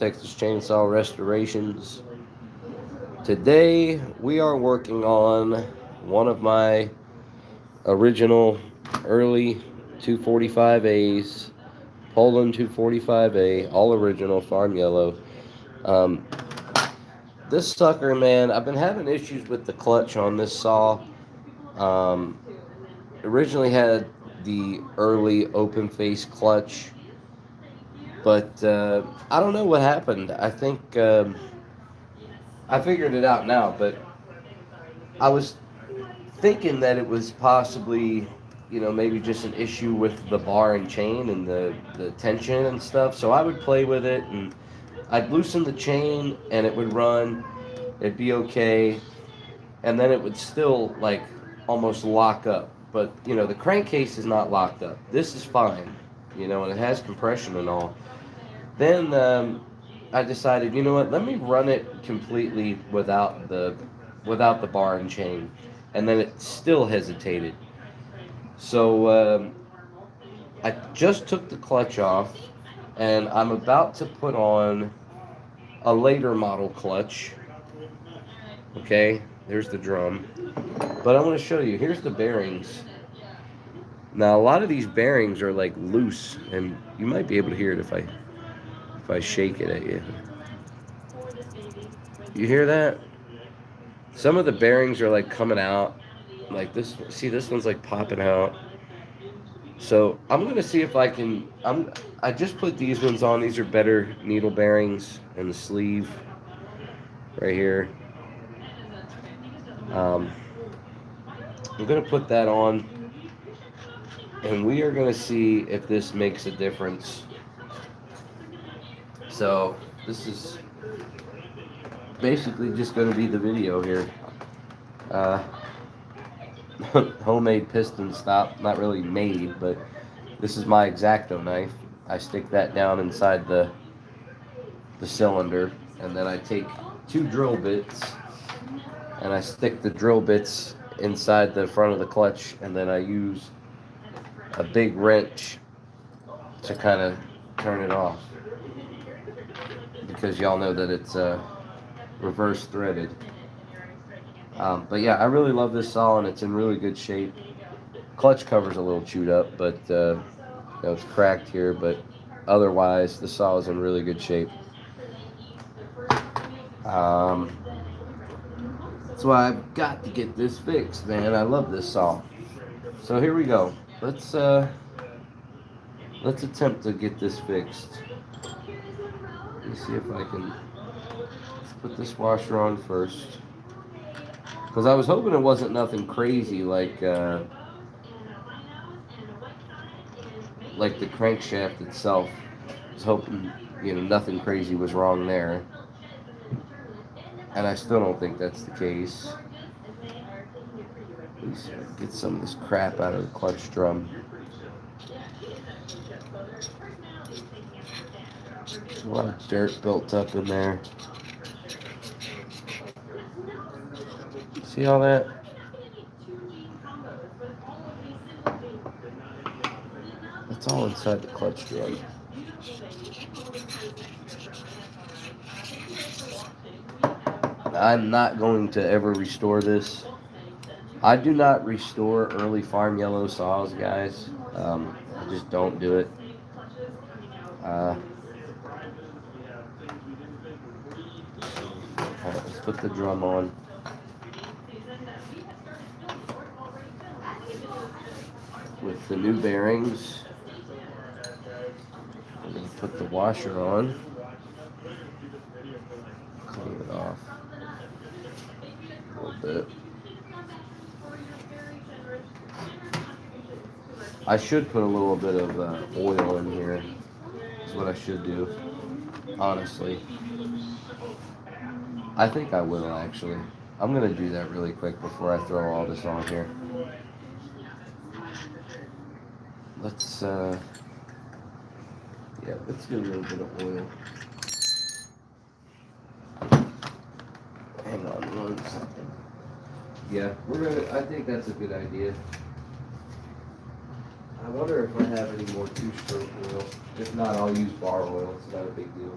Texas Chainsaw Restorations. Today we are working on one of my original early 245As, Poland 245A, all original, farm yellow. Um, this sucker, man, I've been having issues with the clutch on this saw. Um, Originally had the early open face clutch, but I don't know what happened. I think I figured it out now, but I was thinking that it was possibly, maybe just an issue with the bar and chain and the tension and stuff. So I would play with it and I'd loosen the chain and it would run. It'd be okay. And then it would still like almost lock up. But, the crankcase is not locked up. This is fine, and it has compression and all. Then I decided, you know what? Let me run it completely without the bar and chain, and then it still hesitated. So I just took the clutch off, and I'm about to put on a later model clutch. Okay, there's the drum, but I want to show you. Here's the bearings. Now a lot of these bearings are like loose, and you might be able to hear it if I shake it at you. You hear that? Some of the bearings are like coming out, like this. See, this one's like popping out. So I'm gonna see if I can. I just put these ones on. These are better needle bearings in the sleeve right here. Um, I'm gonna put that on, and we are gonna see if this makes a difference. So this is basically just gonna be the video here. Uh, Homemade piston stop, not really made, but this is my X-Acto knife. I stick that down inside the cylinder, and then I take two drill bits and I stick the drill bits inside the front of the clutch, and then I use a big wrench to kind of turn it off, because y'all know that it's reverse threaded. But yeah, I really love this saw, and it's in really good shape. Clutch cover's a little chewed up, but it's cracked here. But otherwise, the saw is in really good shape. That's why I've got to get this fixed, man. I love this saw. So here we go. Let's attempt to get this fixed. Let me see if I can put this washer on first, because I was hoping it wasn't nothing crazy like the crankshaft itself. I was hoping, nothing crazy was wrong there. And I still don't think that's the case. Let's get some of this crap out of the clutch drum. There's a lot of dirt built up in there. See all that? It's all inside the clutch drum. I'm not going to ever restore this. I do not restore early farm yellow saws, guys. I just don't do it. Alright, let's put the drum on. With the new bearings, I'm going to put the washer on. Clean it off a little bit. I should put a little bit of oil in here. Is what I should do, honestly. I think I will, actually. I'm going to do that really quick before I throw all this on here. Let's get a little bit of oil. Hang on one second. Yeah, I think that's a good idea. I wonder if I have any more two-stroke oil. If not, I'll use bar oil. It's not a big deal.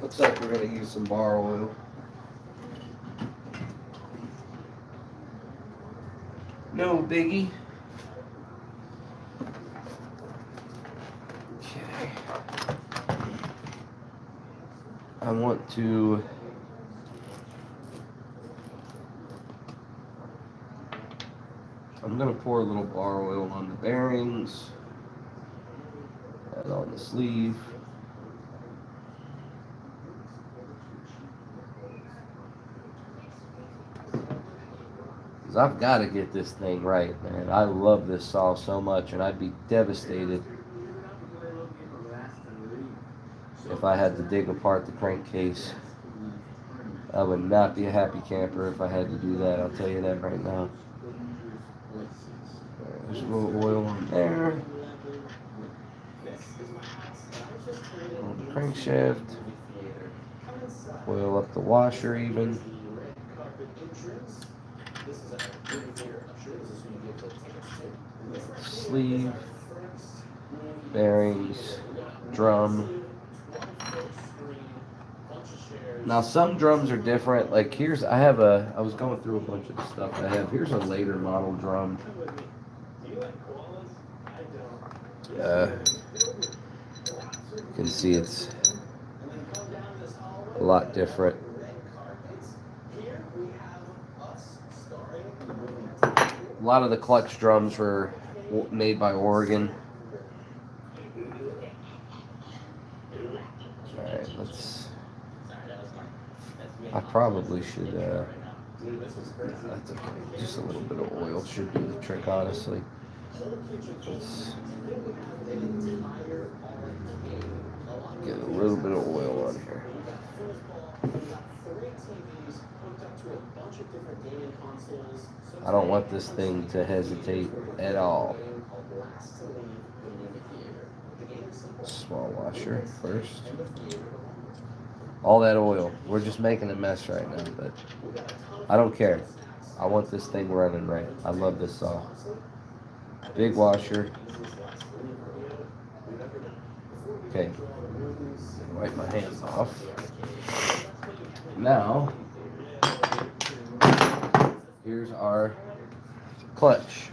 Looks like we're going to use some bar oil. No biggie. Okay. I want to I'm going to pour a little bar oil on the bearings and on the sleeve. Because I've got to get this thing right, man. I love this saw so much, and I'd be devastated if I had to dig apart the crankcase. I would not be a happy camper if I had to do that. I'll tell you that right now. There's a little oil on there. On the crankshaft. Oil up the washer even. Sleeve. Bearings. Drum. Now some drums are different. Like I was going through a bunch of the stuff I have. Here's a later model drum. You can see it's a lot different. A lot of the clutch drums were made by Oregon. Alright, I probably should, that's okay. Just a little bit of oil should do the trick, honestly. Let's get a little bit of oil on here. I don't want this thing to hesitate at all. Small washer first. All that oil. We're just making a mess right now, but I don't care. I want this thing running right. I love this saw. Big washer. Okay. Wipe my hands off. Now, here's our clutch.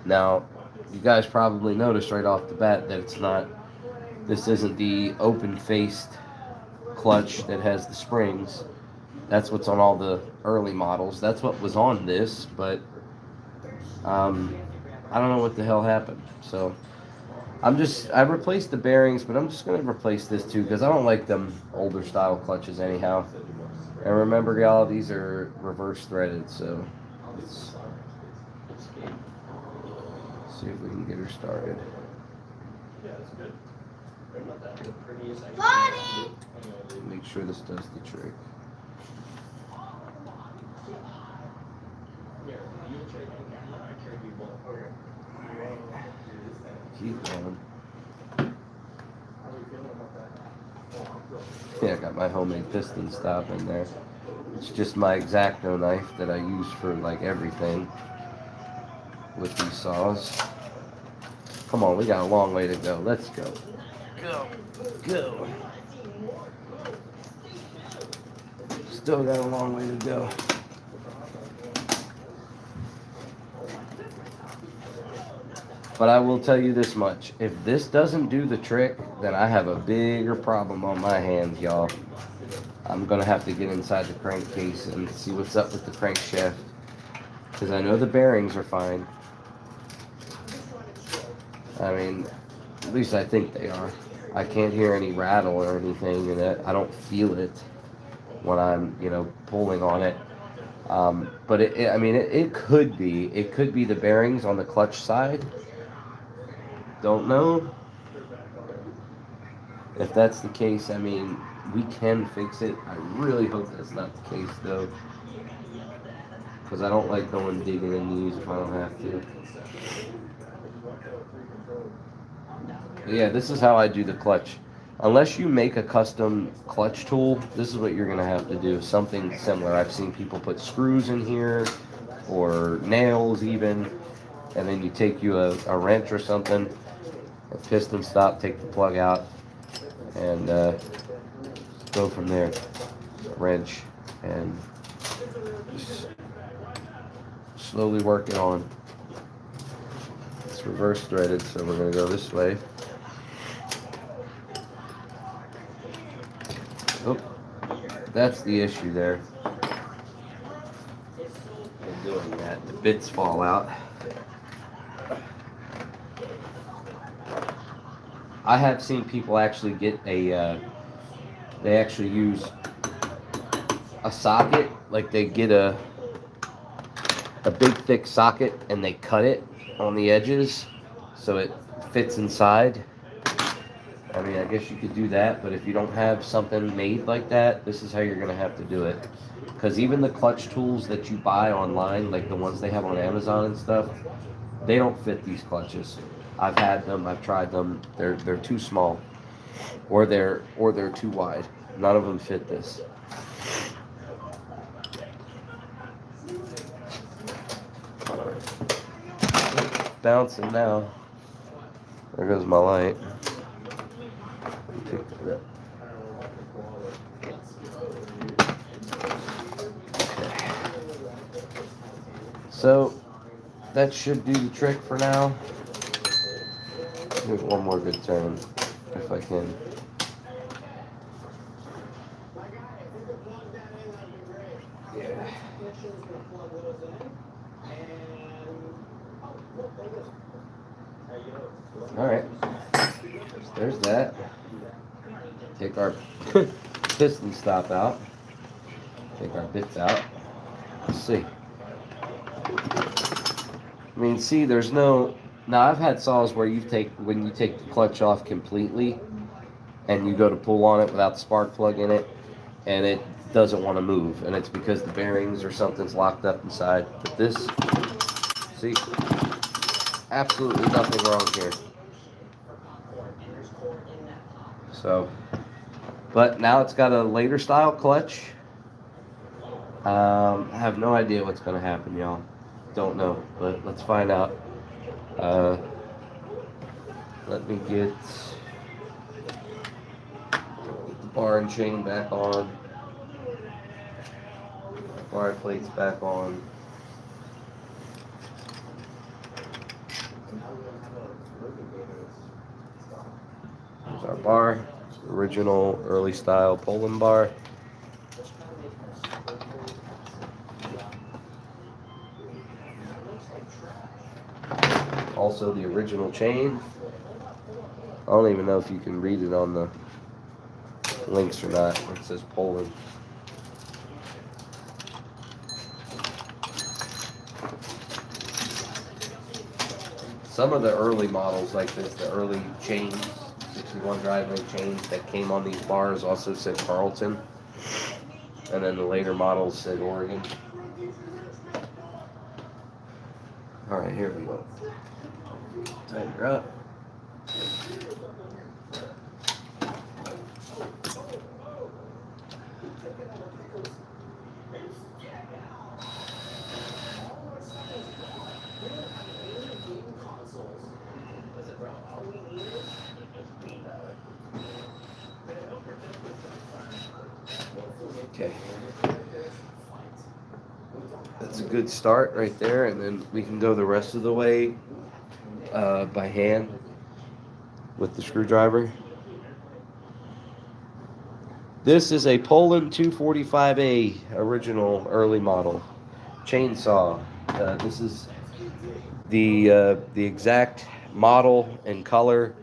Now, you guys probably noticed right off the bat that this isn't the open-faced clutch that has the springs. That's what's on all the early models. That's what was on this, but I don't know what the hell happened. So I replaced the bearings, but I'm just going to replace this too because I don't like them older style clutches anyhow. And remember, y'all, these are reverse threaded, so let's see if we can get her started. Make sure this does the trick. Keep going. Yeah, I got my homemade piston stop in there. It's just my X-Acto knife that I use for like everything with these saws. Come on, we got a long way to go. Let's go. Go. Still got a long way to go. But I will tell you this much. If this doesn't do the trick, then I have a bigger problem on my hands, y'all. I'm going to have to get inside the crankcase and see what's up with the crankshaft. Because I know the bearings are fine. I mean, at least I think they are. I can't hear any rattle or anything, and I don't feel it when I'm, pulling on it. But it could be the bearings on the clutch side. Don't know. If that's the case, we can fix it. I really hope that's not the case, though. Because I don't like going digging in these if I don't have to. But yeah, this is how I do the clutch. Unless you make a custom clutch tool, this is what you're going to have to do. Something similar. I've seen people put screws in here, or nails even. And then you take a wrench or something, a piston stop, take the plug out, and go from there. Wrench and just slowly work it on. It's reverse threaded, so we're going to go this way. Oh, that's the issue there. In doing that, the bits fall out. I have seen people actually get a, they actually use a socket, like they get a big thick socket and they cut it on the edges so it fits inside. I mean, I guess you could do that, but if you don't have something made like that, this is how you're going to have to do it. Because even the clutch tools that you buy online, like the ones they have on Amazon and stuff, they don't fit these clutches. I've had them, I've tried them. They're too small, or they're too wide. None of them fit this. Bouncing now. There goes my light. Okay. So that should do the trick for now. Give it one more good turn if I can. Yeah. All right. There's that. Take our piston stop out. Take our bits out. Let's see. I mean, see, there's no. Now I've had saws where when you take the clutch off completely, and you go to pull on it without the spark plug in it, and it doesn't want to move, and it's because the bearings or something's locked up inside. But this, see, absolutely nothing wrong here. So, but now it's got a later style clutch. I have no idea what's going to happen, y'all. Don't know, but let's find out. Let me get the bar and chain back on. Bar plates back on. There's our bar. Original early style Poland bar. Also the original chain. I don't even know if you can read it on the links or not. It says Poland. Some of the early models like this, the early chains, 61 driveway chains that came on these bars also said Carlton. And then the later models said Oregon. Alright, here we go. Tighten her up. Okay. That's a good start right there, and then we can go the rest of the way by hand with the screwdriver. This is a Poland 245A original early model chainsaw. This is the exact model and color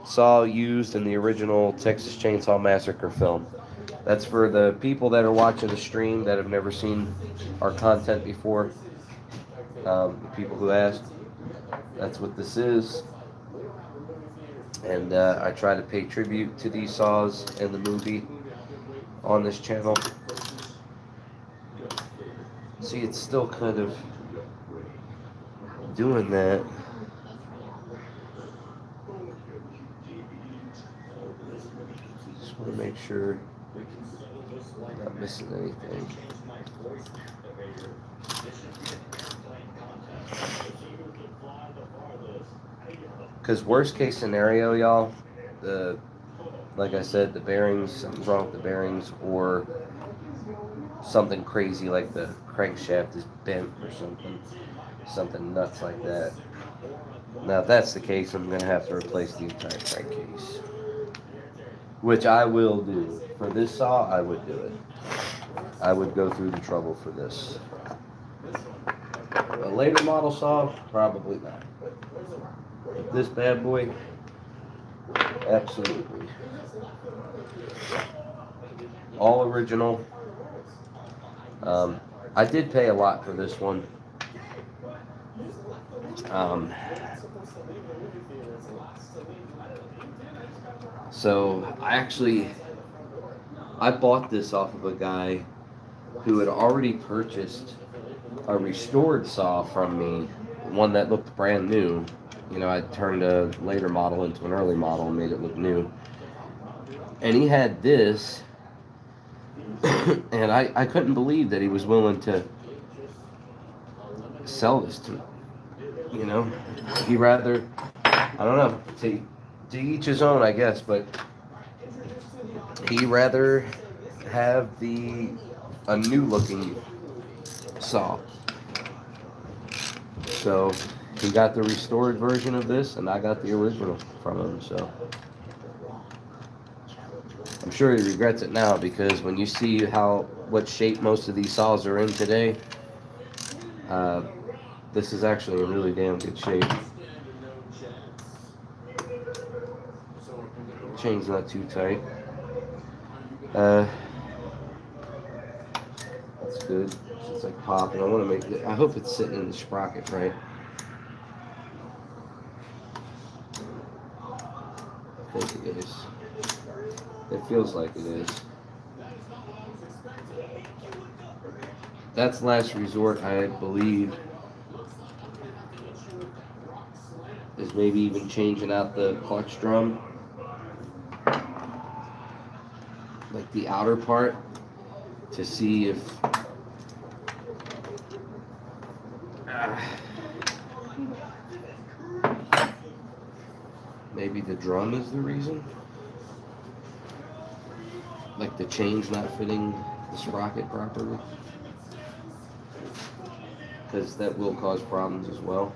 saw used in the original Texas Chainsaw Massacre film. That's for the people that are watching the stream that have never seen our content before. The people who asked, that's what this is. And I try to pay tribute to these saws in the movie on this channel. See, it's still kind of doing that. Just want to make sure I'm not missing anything. Because worst case scenario, y'all, like I said, the bearings, something's wrong with the bearings, or something crazy like the crankshaft is bent or something nuts like that. Now, if that's the case, I'm going to have to replace the entire crankcase, which I will do. For this saw, I would do it. I would go through the trouble for this. A later model saw, probably not. But this bad boy, absolutely. All original. I did pay a lot for this one. So I bought this off of a guy who had already purchased a restored saw from me, one that looked brand new. You know, I turned a later model into an early model and made it look new. And he had this, and I couldn't believe that he was willing to sell this to me. You know, he rather, I don't know, to each his own, I guess, but he rather have a new looking saw. So he got the restored version of this, and I got the original from him. So I'm sure he regrets it now, because when you see what shape most of these saws are in today, this is actually in really damn good shape. Chain's not too tight. That's good. It's like popping. I want to make it. I hope it's sitting in the sprocket right. I think it is. It feels like it is. That's last resort, I believe. Is maybe even changing out the clutch drum, like the outer part, to see if maybe the drum is the reason, like the chain's not fitting the sprocket properly, because that will cause problems as well.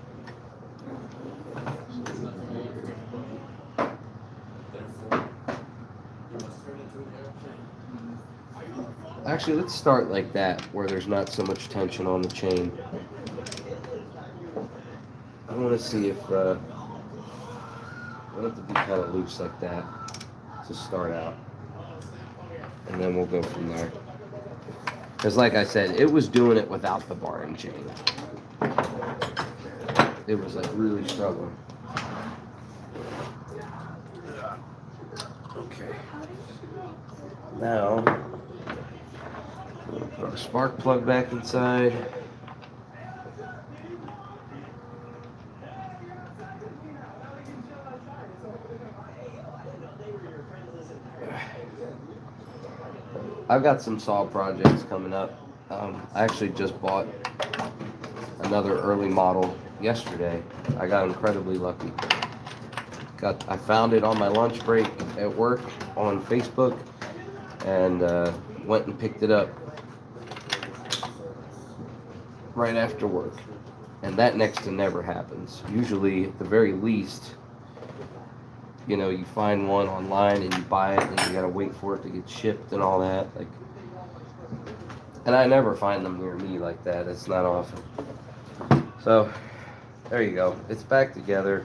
Actually, let's start like that, where there's not so much tension on the chain. I want to see if I want it to be kind of loose like that to start out, and then we'll go from there. Because like I said, it was doing it without the bar and chain. It was like really struggling. Okay. Now, put our spark plug back inside. I've got some saw projects coming up. I actually just bought another early model yesterday. I got incredibly lucky. I found it on my lunch break at work on Facebook, and went and picked it up right after work. And that next to never happens. Usually, at the very least, you know, you find one online and you buy it, and you gotta wait for it to get shipped and all that. And I never find them near me like that. It's not often. So there you go. It's back together.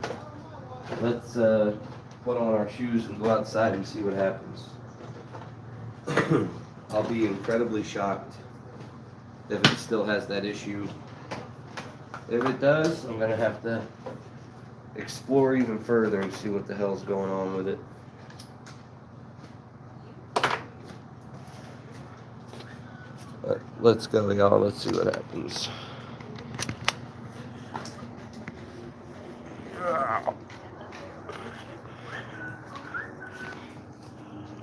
Let's put on our shoes and go outside and see what happens. I'll be incredibly shocked if it still has that issue. If it does, I'm gonna have to explore even further and see what the hell's going on with it. But let's go, y'all. Let's see what happens.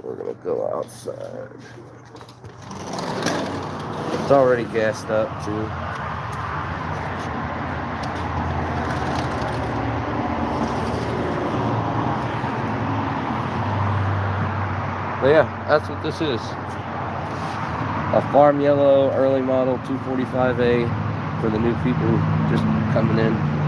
We're gonna go outside. It's already gassed up too. But yeah, that's what this is. A Farm Yellow early model 245A for the new people just coming in.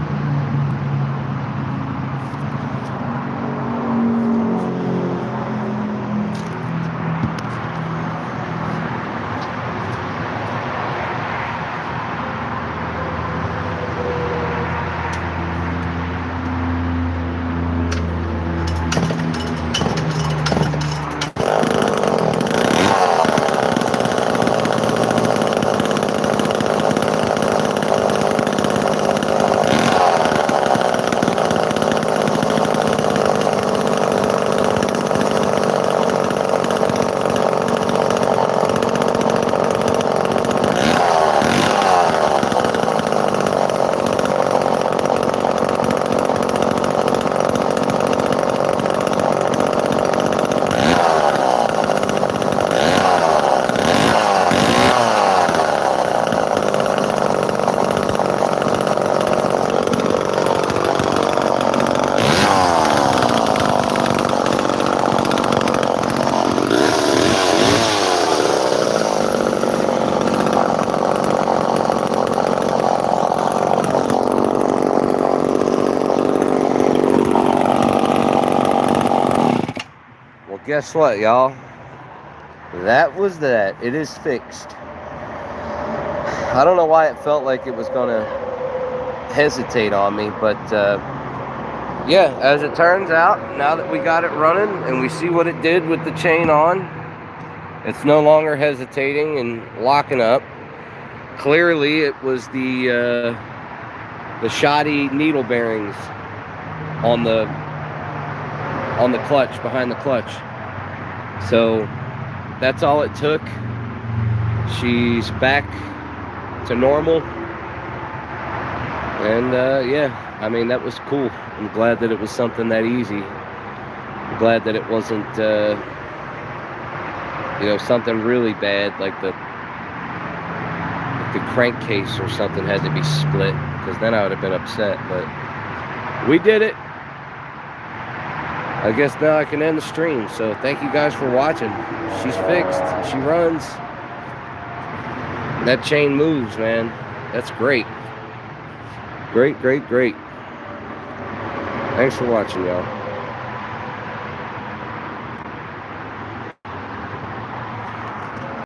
Well, guess what, y'all? That was that. It is fixed. I don't know why it felt like it was going to hesitate on me, but yeah, as it turns out, now that we got it running and we see what it did with the chain on, it's no longer hesitating and locking up. Clearly, it was the shoddy needle bearings on the clutch, behind the clutch. So that's all it took. She's back to normal. And yeah, I mean, that was cool. I'm glad that it was something that easy. I'm glad that it wasn't something really bad, like the crankcase or something had to be split, because then I would have been upset. But we did it. I guess now I can end the stream. So thank you guys for watching. She's fixed. She runs. That chain moves, man. That's great. Great. Thanks for watching, y'all.